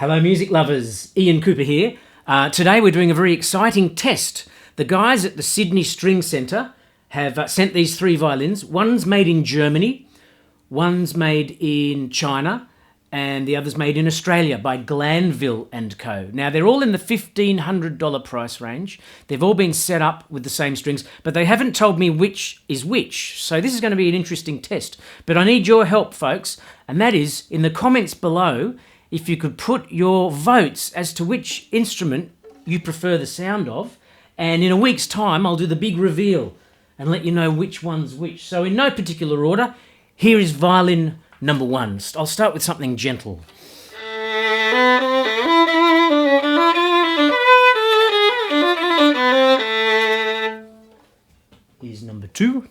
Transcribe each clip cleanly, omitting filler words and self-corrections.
Hello music lovers, Ian Cooper here. Today we're doing a very exciting test. The guys at the Sydney String Centre have sent these three violins. One's made in Germany, one's made in China, and the other's made in Australia by Glanville & Co. Now they're all in the $1,500 price range. They've all been set up with the same strings, but they haven't told me which is which. So this is going to be an interesting test. But I need your help, folks, and that is in the comments below. If you could put your votes as to which instrument you prefer the sound of, and in a week's time I'll do the big reveal and let you know which one's which. So in no particular order, here is violin number one. I'll start with something gentle. Here's number two.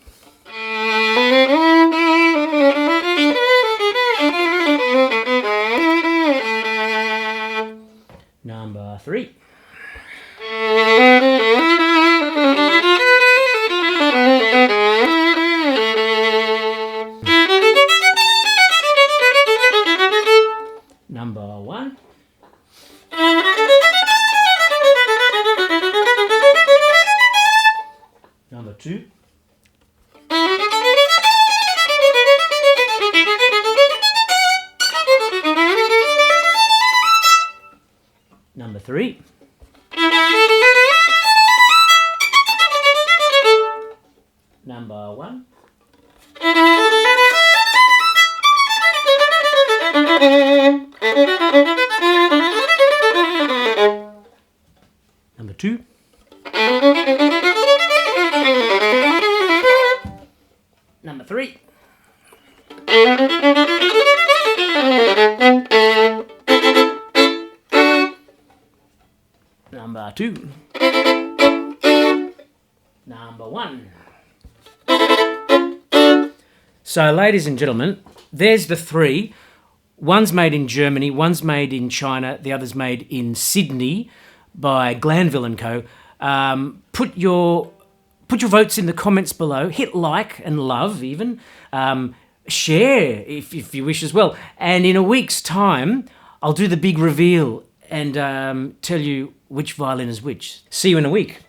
Number three. Number one. Number two. Number three. Number one. Number two. Number three. Number two. Number one. So, ladies and gentlemen, there's the three. One's made in Germany, one's made in China, the other's made in Sydney by Glanville & Co. Put your votes in the comments below. Hit like and love even. Share if you wish as well. And in a week's time, I'll do the big reveal and tell you which violin is which. See you in a week.